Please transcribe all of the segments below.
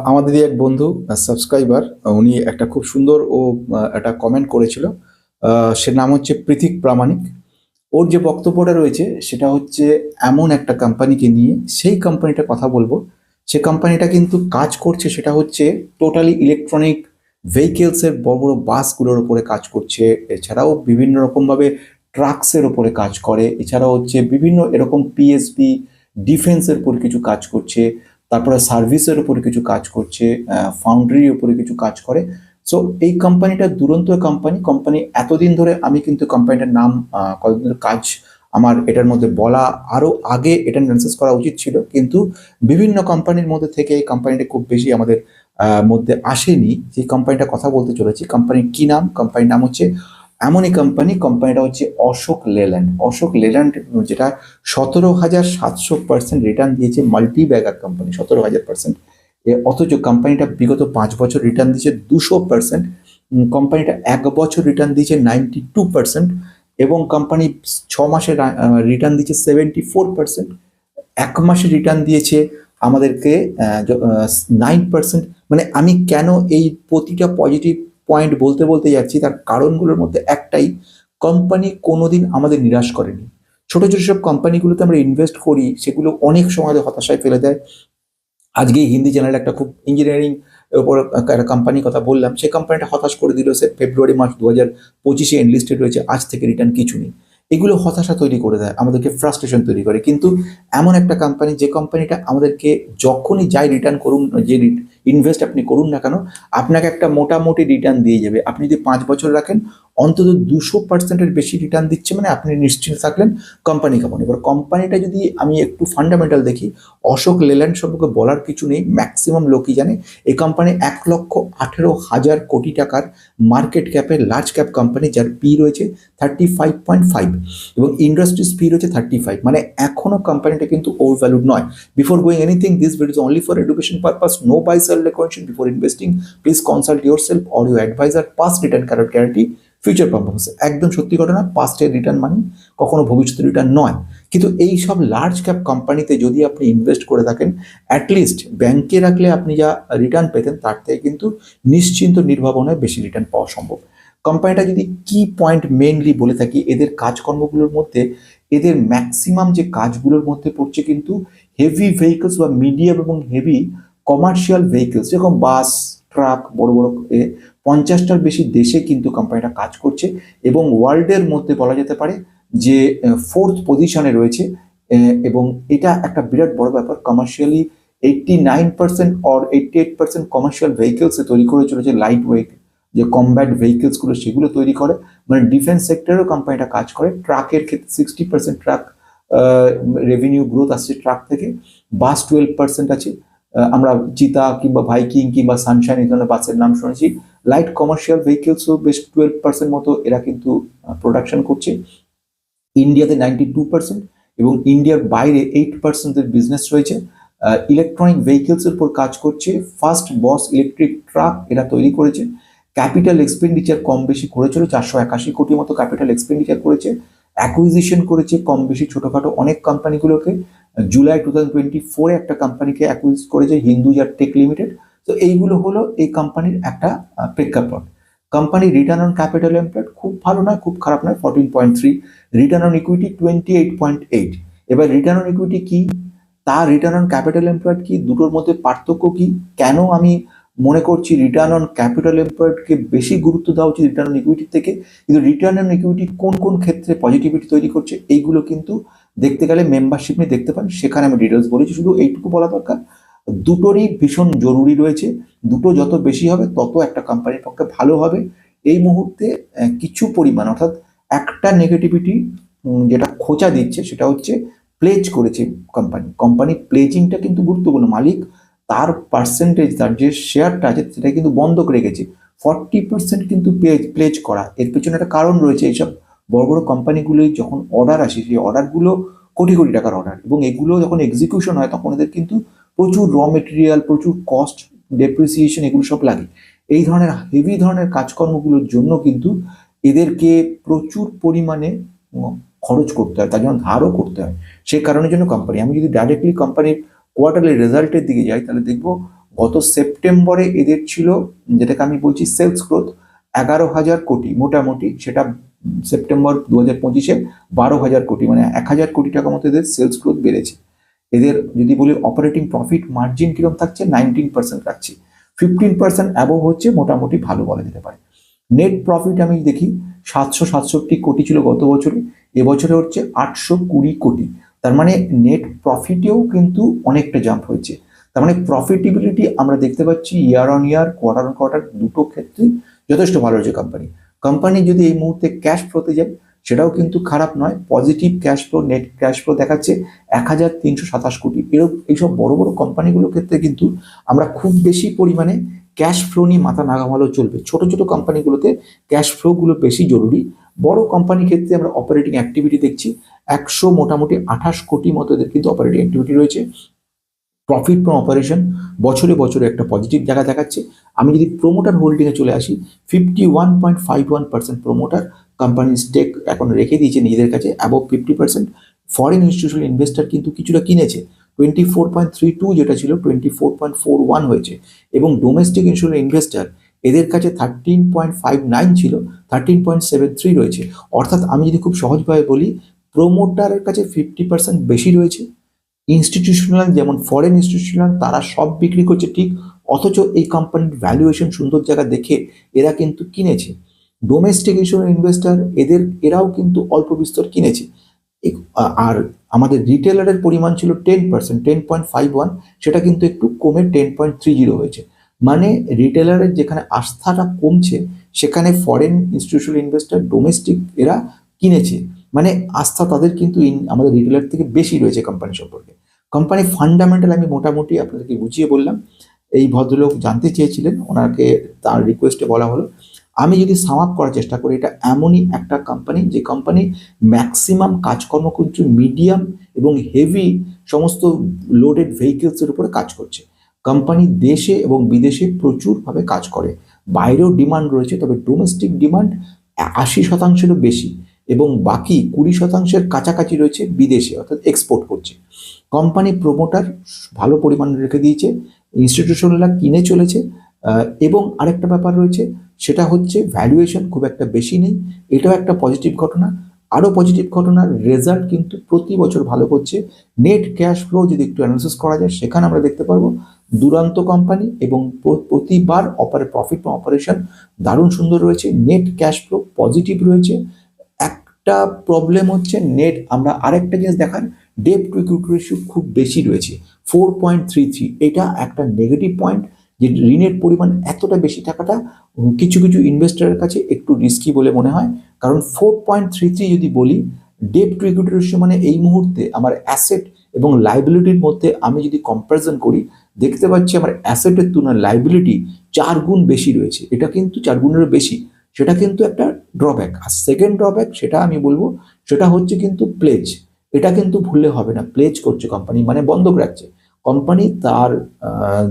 আমাদেরই এক বন্ধু সাবস্ক্রাইবার, উনি একটা খুব সুন্দর ও একটা কমেন্ট করেছিল। সে নাম হচ্ছে পৃথিক প্রামাণিক। ওর যে বক্তব্যটা রয়েছে সেটা হচ্ছে এমন একটা কোম্পানিকে নিয়ে, সেই কোম্পানিটার কথা বলবো। সে কোম্পানিটা কিন্তু কাজ করছে, সেটা হচ্ছে টোটালি ইলেকট্রনিক ভেহিকেলসের বড় বড় বাসগুলোর উপরে কাজ করছে। এছাড়াও বিভিন্ন রকমভাবে ট্রাকসের উপরে কাজ করে। এছাড়াও হচ্ছে বিভিন্ন এরকম পিএসপি ডিফেন্সের উপর কিছু কাজ করছে। তারপরে সার্ভিসের উপরে কিছু কাজ করছে, ফাউন্ডারির উপরে কিছু কাজ করে। সো এই কোম্পানিটা দুরন্ত কোম্পানি। কোম্পানি এতদিন ধরে, আমি কিন্তু কোম্পানিটার নাম কতদিন ধরে কাজ আমার এটার মধ্যে বলা আরো আগে এটা অ্যানালাইসিস করা উচিত ছিল, কিন্তু বিভিন্ন কোম্পানির মধ্যে থেকে এই কোম্পানিটা খুব বেশি আমাদের মধ্যে আসেনি। যে কোম্পানিটা কথা বলতে চলেছি, কোম্পানির কি নাম? কোম্পানির নাম হচ্ছে এমনই কোম্পানি। কোম্পানিটা হচ্ছে অশোক লেল্যান্ড। অশোক লেল্যান্ড, যেটা 17,700% রিটার্ন দিয়েছে, মাল্টি ব্যাগার কোম্পানি, 17,000%। অথচ কোম্পানিটা বিগত 5 বছর রিটার্ন দিয়েছে 200%। কোম্পানিটা 1 বছর রিটার্ন দিয়েছে 92%। এবং কোম্পানি 6 মাসে রিটার্ন দিয়েছে 74%। 1 মাসে রিটার্ন দিয়েছে আমাদেরকে 9%। মানে আমি কেন এই প্রতিটা পজিটিভ পয়েন্ট বলতে বলতে যাচ্ছি, তার কারণগুলোর মধ্যে একটাই, কোম্পানি কোনোদিন আমাদের নিরাশ করেনি। ছোট ছোট সব কোম্পানিগুলোতে আমরা ইনভেস্ট করি, সেগুলো অনেক সময় হতাশায় ফেলে দেয়। আজকে হিন্দি চ্যানেলে একটা খুব ইঞ্জিনিয়ারিং ওপর একটা কোম্পানির কথা বললাম, সেই কোম্পানিটা হতাশ করে দিল। সে ফেব্রুয়ারি মাস 2025 এনলিস্টেড রয়েছে, আজ থেকে রিটার্ন কিছু নেই। এগুলো হতাশা তৈরি করে দেয়, আমাদেরকে ফ্রাস্ট্রেশন তৈরি করে। কিন্তু এমন একটা কোম্পানি, যে কোম্পানিটা আমাদেরকে যখনই যাই রিটার্ন করুন, যে ইনভেস্ট আপনি করুন না কেন, আপনাকে একটা মোটামুটি রিটার্ন দিয়ে যাবে। আপনি যদি 5 বছর রাখেন, অন্তত 200%-এর বেশি রিটার্ন দিচ্ছে, মানে আপনি নিশ্চিন্ত থাকলেন কোম্পানি কেমন। এবার কোম্পানিটা যদি আমি একটু ফান্ডামেন্টাল দেখি, অশোক লেল্যান্ড সম্পর্কে বলার কিছু নেই, ম্যাক্সিমাম লোকই জানে। এই কোম্পানি 1,18,000 কোটি টাকার মার্কেট ক্যাপের লার্জ ক্যাপ কোম্পানি, যার পি রয়েছে 35.5 এবং ইন্ডাস্ট্রিজ পি রয়েছে 35। মানে এখনো কোম্পানিটা কিন্তু ওভার ভ্যালুড নয়। Before going anything, this video is only for education purpose. No buy sell recommendation. Before investing please consult yourself or your advisor. Past return cannot guarantee future performance. একদম সত্যি ঘটনা, পাস্টের return মানে কখনো ভবিষ্যতের return নয়। কিন্তু এই সব লার্জ ক্যাপ কোম্পানিতে যদি আপনি ইনভেস্ট করে থাকেন, অ্যাটলিস্ট ব্যাংকে রাখলে আপনি যা রিটার্ন পেতেন, তার থেকে কিন্তু নিশ্চিন্ত নির্ভাবনায় বেশি রিটার্ন পাওয়া সম্ভব। কোম্পানিটা যদি কি পয়েন্ট মেইনলি বলে থাকি, এদের কাজকর্মগুলোর মধ্যে, এদের ম্যাক্সিমাম যে কাজগুলোর মধ্যে পড়ছে কিন্তু হেভি ভেহিকলস বা মিডিয়াম এবং হেভি কমার্শিয়াল ভেহিকলস, যেরকম বাস, ট্রাক, বড় বড় 50টার বেশি দেশে কিন্তু কোম্পানিটা কাজ করছে। এবং ওয়ার্ল্ডের মধ্যে বলা যেতে পারে যে 4th পজিশনে রয়েছে। এবং এটা একটা বিরাট বড় ব্যাপার। কমার্শিয়ালি 89% অর 88% কমার্শিয়াল ভেহিকলসে তৈরি করে চলেছে লাইট ওয়েট যে কমব্যাট ভেহিকলসগুলো, সেগুলো তৈরি করে। মানে ডিফেন্স সেক্টরেও কোম্পানিটা কাজ করে। ট্রাকের ক্ষেত্রে 60% ট্রাক রেভিনিউ গ্রোথ আসছে ট্রাক থেকে। বাস 12% আছে। আমরা চিতা কিংবা ভাইকিং কিংবা সানশাইন এই ধরনের বাসের নাম শুনেছি। লাইট কমার্শিয়াল ভেহিকলসও বেশ 12% মতো এরা কিন্তু প্রোডাকশন করছে। ইন্ডিয়াতে 92% এবং ইন্ডিয়ার বাইরে 8%-এর বিজনেস রয়েছে। ইলেকট্রনিক ভেহিকলসের উপর কাজ করছে। ফার্স্ট বস ইলেকট্রিক ট্রাক এরা তৈরি করেছে। ক্যাপিটাল এক্সপেন্ডিচার কম বেশি করেছিল, 481 কোটি মতো ক্যাপিটাল এক্সপেন্ডিচার করেছে। অ্যাকুইজিশন করেছে কম বেশি ছোটখাটো অনেক কোম্পানিগুলোকে। জুলাই 2024-এ একটা কোম্পানিকে অ্যাকুইজ করেছে, হিন্দুজা টেক লিমিটেড। তো এইগুলো হলো এই কোম্পানির একটা প্রেক্ষাপট। Company return on capital employed খুব ভালো নয়, খুব খারাপ নয়, 14.3। Return on equity 28.8। এবার রিটার্ন অন ইকুইটি কি, তার রিটার্ন অন ক্যাপিটাল এমপ্লয়েড কি, দুটোর মধ্যে পার্থক্য কি, কেন আমি মনে করছি রিটার্ন অন ক্যাপিটাল এমপ্লয়েডকে বেশি গুরুত্ব দেওয়া উচিত রিটার্ন অন ইকুইটির থেকে। কিন্তু রিটার্ন অন ইকুইটি কোন কোন ক্ষেত্রে পজিটিভিটি তৈরি করছে, এইগুলো কিন্তু দেখতে গেলে মেম্বারশিপ নিয়ে দেখতে পান, সেখানে আমি ডিটেলস বলেছি। শুধু এইটুকু বলা দরকার, দুটোরই ভীষণ জরুরি রয়েছে। দুটো যত বেশি হবে তত একটা কোম্পানির পক্ষে ভালো হবে। এই মুহূর্তে কিছু পরিমাণ, অর্থাৎ একটা নেগেটিভিটি যেটা খোঁচা দিচ্ছে, সেটা হচ্ছে প্লেজ করেছে কোম্পানি। কোম্পানি প্লেজিংটা কিন্তু গুরুত্বপূর্ণ। মালিক তার পার্সেন্টেজ, তার যে শেয়ারটা আছে সেটা কিন্তু বন্ধক রেখেছে। 40% কিন্তু প্লেজ করা, এর পেছনে একটা কারণ রয়েছে। এইসব বড় বড় কোম্পানিগুলি যখন অর্ডার আসে, সেই অর্ডারগুলো কোটি কোটি টাকার অর্ডার, এবং এগুলো যখন এক্সিকিউশন হয় তখন এদের কিন্তু প্রচুর র মেটেরিয়াল, প্রচুর কস্ট, ডেপ্রিসিয়েশন, এগুলো সব লাগে। এই ধরনের হেভি ধরনের কাজকর্মগুলোর জন্য কিন্তু এদেরকে প্রচুর পরিমাণে খরচ করতে হয়, তার জন্য ধারও করতে হয়। সে কারণের জন্য কোম্পানি, আমি যদি ডাইরেক্টলি কোম্পানির কোয়ার্টারলি রেজাল্টের দিকে যাই, তাহলে দেখবো গত সেপ্টেম্বরে এদের ছিল, যেটাকে আমি বলছি সেলস গ্রোথ, 11,000 কোটি মোটামুটি, সেটা সেপ্টেম্বর 2025-এ 12,000 কোটি, মানে 1,000 কোটি টাকা মতো এদের সেলস গ্রোথ বেড়েছে। এদের যদি বলি অপারেটিং প্রফিট মার্জিন কিরকম থাকছে, 19% রাখছি, 15% অ্যাবভ হচ্ছে মোটামুটি ভালো বলা যেতে পারে। নেট প্রফিট আমি দেখি 767 কোটি ছিল গত বছরে, এবছরে হচ্ছে 820 কোটি। তার মানে নেট প্রফিটেও কিন্তু অনেকটা জাম্প হয়েছে। তার মানে প্রফিটেবিলিটি আমরা দেখতে পাচ্ছি year on year, quarter on quarter দুটো ক্ষেত্রেই যথেষ্ট ভালো হয়েছে কোম্পানি যদি এই মুহূর্তে ক্যাশ ফ্লোতে যায় সেটাও কিন্তু খারাপ নয়, positive case flow, net cash flow দেখাচ্ছে 1,327 কোটি। এরকম এইসব বড় বড় কোম্পানিগুলোর ক্ষেত্রে কিন্তু আমরা খুব বেশি পরিমাণে ক্যাশ ফ্লো নিয়ে মাথা না ঘামালেও চলবে। ছোট ছোট কোম্পানিগুলোতে ক্যাশ ফ্লোগুলো বেশি জরুরি। বড় কোম্পানির ক্ষেত্রে আমরা অপারেটিং অ্যাক্টিভিটি দেখছি, মোটামুটি 28 কোটি মতো এদের কিন্তু অপারেটিং অ্যাক্টিভিটি রয়েছে। প্রফিট ফ্রম অপারেশন বছরে বছরে একটা পজিটিভ জায়গা দেখাচ্ছে। আমি যদি প্রোমোটার হোল্ডিংয়ে চলে আসি, 51.51% প্রোমোটার কোম্পানির স্টেক এখন রেখে দিয়েছে নিজেদের কাছে, অ্যাবভ 50%। ফরেন ইনস্টিটিউশনাল ইনভেস্টার কিন্তু কিছুটা কিনেছে, 24.32 যেটা ছিল 24.41 হয়েছে, এবং ডোমেস্টিক ইনস্টিটিউশনাল ইনভেস্টার এদের কাছে 13.59 ছিল, 13.73 রয়েছে। অর্থাৎ আমি যদি খুব সহজভাবে বলি, প্রোমোটারের কাছে 50% বেশি রয়েছে। ইনস্টিটিউশনাল, যেমন ফরেন ইনস্টিটিউশনাল, তারা সব বিক্রি করছে ঠিক, অথচ এই কোম্পানির ভ্যালুয়েশন সুন্দর জায়গা দেখে এরা কিন্তু কিনেছে। ডোমেস্টিক ইনভেস্টার এরাও কিন্তু অল্প বিস্তর কিনেছে। আর আমাদের রিটেলারের পরিমাণ ছিল 10%, 10.51, সেটা কিন্তু একটু কমে 10.30 হয়েছে। মানে রিটেলারের যেখানে আস্থাটা কমছে সেখানে ফরেন ইনস্টিটিউশনাল ইনভেস্টার, ডোমেস্টিক এরা কিনেছে, মানে আস্থা তাদের কিন্তু আমাদের রিটেলার থেকে বেশি রয়েছে কোম্পানি সম্পর্কে। কোম্পানি ফান্ডামেন্টাল আমি মোটামুটি আপনাদেরকে বুঝিয়ে বললাম। এই ভদ্রলোক জানতে চেয়েছিলেন, ওনাকে তার রিকোয়েস্টে বলা হলো। আমি যদি সাম আপ করার চেষ্টা করি, এটা এমনই একটা কোম্পানি যে কোম্পানি ম্যাক্সিমাম কাজকর্ম কিন্তু মিডিয়াম এবং হেভি সমস্ত লোডেড ভেহিকেলসের উপরে কাজ করছে। কোম্পানি দেশে এবং বিদেশে প্রচুরভাবে কাজ করে, বাইরেও ডিমান্ড রয়েছে, তবে ডোমেস্টিক ডিমান্ড 80%-এরও বেশি, এবং বাকি 20%-এর কাছাকাছি রয়েছে বিদেশে, অর্থাৎ এক্সপোর্ট করছে। কোম্পানি প্রমোটার ভালো পরিমাণে রেখে দিয়েছে, ইনস্টিটিউশনালরা কিনে চলেছে। এবং আরেকটা ব্যাপার রয়েছে, সেটা হচ্ছে ভ্যালুয়েশন খুব একটা বেশি নেই, এটাও একটা পজিটিভ ঘটনা। আরও পজিটিভ ঘটনার রেজাল্ট কিন্তু প্রতি বছর ভালো করছে। নেট ক্যাশ ফ্লো যদি একটু অ্যানালিসিস করা যায়, সেখানে আমরা দেখতে পারবো দুরন্ত কোম্পানি, এবং প্রতিবার প্রফিট ফ্রম অপারেশন দারুণ সুন্দর রয়েছে, নেট ক্যাশ ফ্লো পজিটিভ রয়েছে। একটা প্রবলেম হচ্ছে আমরা আরেকটা জিনিস দেখার, ডেট টু ইকুইটি রেশিও খুব বেশি রয়েছে, 4.33। এটা একটা নেগেটিভ পয়েন্ট, যে ঋণের পরিমাণ এতটা বেশি থাকাটা কিছু কিছু ইনভেস্টরের কাছে একটু রিস্কি বলে মনে হয়। কারণ 4.33 যদি বলি, ডেট টু ইকুইটি রেশিও মানে এই মুহূর্তে আমার অ্যাসেট এবং লাইবিলিটির মধ্যে আমি যদি কম্পারিজন করি, দেখতে পাচ্ছি আমার অ্যাসেটের তুলনায় লাইবিলিটি 4 গুণ বেশি রয়েছে। এটা কিন্তু 4 গুণেরও বেশি, সেটা কিন্তু একটা ড্রব্যাক। আর সেকেন্ড ড্রব্যাক, সেটা আমি বলবো, সেটা হচ্ছে কিন্তু প্লেজ। এটা কিন্তু ভুললে হবে না, প্লেজ করছে কোম্পানি, মানে বন্ধক রাখছে কোম্পানি তার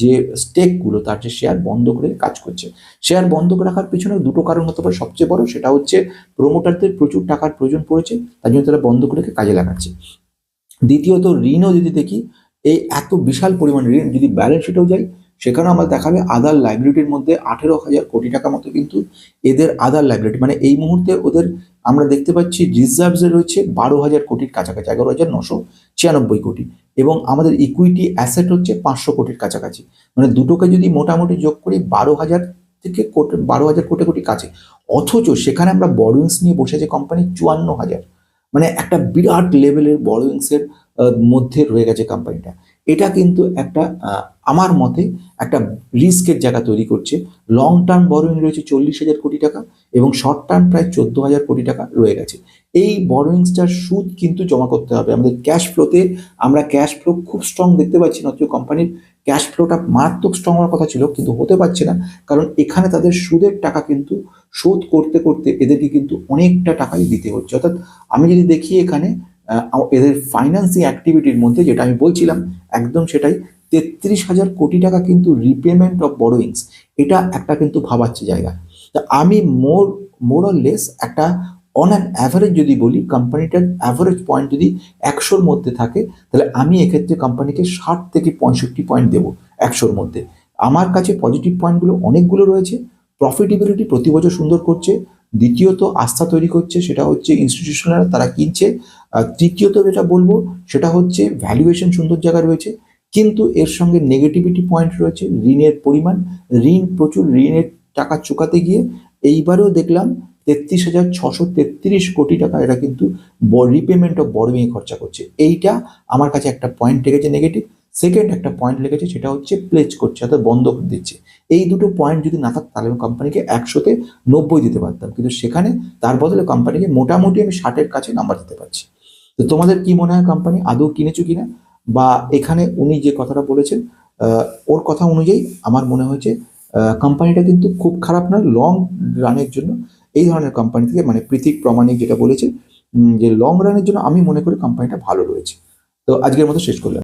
যে স্টেকগুলো, তার যে শেয়ার বন্ধক রেখে কাজ করছে। শেয়ার বন্ধক রাখার পিছনে দুটো কারণ হতে পারে, সবচেয়ে বড় সেটা হচ্ছে প্রমোটারদের প্রচুর টাকার প্রয়োজন পড়েছে, তার জন্য তারা বন্ধক রেখে কাজে লাগাচ্ছে। দ্বিতীয়ত, ঋণও যদি দেখি, এই এত বিশাল পরিমাণ ঋণ যদি ব্যালেন্স শিটেও যাই, সেখানে আমরা দেখাবে আদার লাইবিলিটির মধ্যে 18,000 কোটি টাকা মতো কিন্তু এদের আদার লাইবিলিটি, মানে এই মুহূর্তে ওদের আমরা দেখতে পাচ্ছি রিজার্ভসে রয়েছে 12,000 কোটির কাছাকাছি, 11,996 কোটি, এবং আমাদের ইকুইটি অ্যাসেট হচ্ছে 500 কোটির কাছাকাছি। মানে দুটোকে যদি মোটামুটি যোগ করি 12,000 থেকে 12,000 কোটি কাছে, অথচ সেখানে আমরা বরোইংস নিয়ে বসে আছে কোম্পানি 54,000, মানে একটা বিরাট লেভেলের বরোইংসের মধ্যে রয়ে গেছে কোম্পানিটা। এটা কিন্তু একটা আমার মতে একটা রিস্কের জায়গা তৈরি করছে। লং টার্ম বরোইং রয়েছে 40,000 কোটি টাকা, এবং শর্ট টার্ম প্রায় 14,000 কোটি টাকা রয়ে গেছে। এই বরোইংসটার সুদ কিন্তু জমা করতে হবে আমাদের ক্যাশ ফ্লোতে। আমরা ক্যাশ ফ্লো খুব স্ট্রং দেখতে পাচ্ছি না, অথচ কোম্পানির ক্যাশ ফ্লোটা মারাত্মক স্ট্রং হওয়ার কথা ছিল, কিন্তু হতে পারছে না, কারণ এখানে তাদের সুদের টাকা কিন্তু শোধ করতে করতে এদেরকে কিন্তু অনেকটা টাকাই দিতে হচ্ছে। অর্থাৎ আমি যদি দেখি এখানে এদের ফাইন্যান্সিং অ্যাক্টিভিটির মধ্যে, যেটা আমি বলছিলাম একদম সেটাই, 33,000 কোটি টাকা কিন্তু রিপেমেন্ট অফ বরোইংস, এটা একটা কিন্তু ভাবাচ্ছে জায়গা। তা আমি মোর অর লেস একটা অন অ্যান অ্যাভারেজ যদি বলি, কোম্পানিটার অ্যাভারেজ পয়েন্ট যদি 100-র মধ্যে থাকে, তাহলে আমি এক্ষেত্রে কোম্পানিকে 60 থেকে 65 পয়েন্ট দেবো 100-র মধ্যে। আমার কাছে পজিটিভ পয়েন্টগুলো অনেকগুলো রয়েছে। প্রফিটেবিলিটি প্রতি বছর সুন্দর করছে। দ্বিতীয়ত আস্থা তৈরি করছে, সেটা হচ্ছে ইনস্টিটিউশনাল তারা কিনছে। তৃতীয়ত যেটা বলবো সেটা হচ্ছে ভ্যালুয়েশন সুন্দর জায়গায় রয়েছে, কিন্তু এর সঙ্গে নেগেটিভিটি পয়েন্ট রয়েছে। ঋণের পরিমাণ, প্রচুর ঋণের টাকা চুকাতে গিয়ে এইবারেও দেখলাম 33,633 কোটি টাকা এরা কিন্তু রিপেমেন্ট অফ বরোইং খরচা করছে। এইটা আমার কাছে একটা পয়েন্ট লেগেছে নেগেটিভ। সেকেন্ড একটা পয়েন্ট লেগেছে, সেটা হচ্ছে প্লেজ করছে, অর্থাৎ বন্ধক দিচ্ছে। এই দুটো পয়েন্ট যদি না থাকতো তাহলে আমি কোম্পানিকে 100-তে 90 দিতে পারতাম, কিন্তু সেখানে তার বদলে কোম্পানিকে মোটামুটি আমি 60-এর কাছে নাম্বার দিতে পারছি। তো তোমাদের কি মনে হয়, কোম্পানি আদৌ কিনেছো কিনা? বা এখানে উনি যে কথাটা বলেছেন ওর কথা অনুযায়ী আমার মনে হয়েছে কোম্পানিটা কিন্তু খুব খারাপ নয় লং রানের জন্য। এই ধরনের কোম্পানি থেকে, মানে পৃথিক প্রমাণিক যেটা বলেছে যে লং রানের জন্য আমি মনে করি কোম্পানিটা ভালো রয়েছে। তো আজকের মতো শেষ করলাম।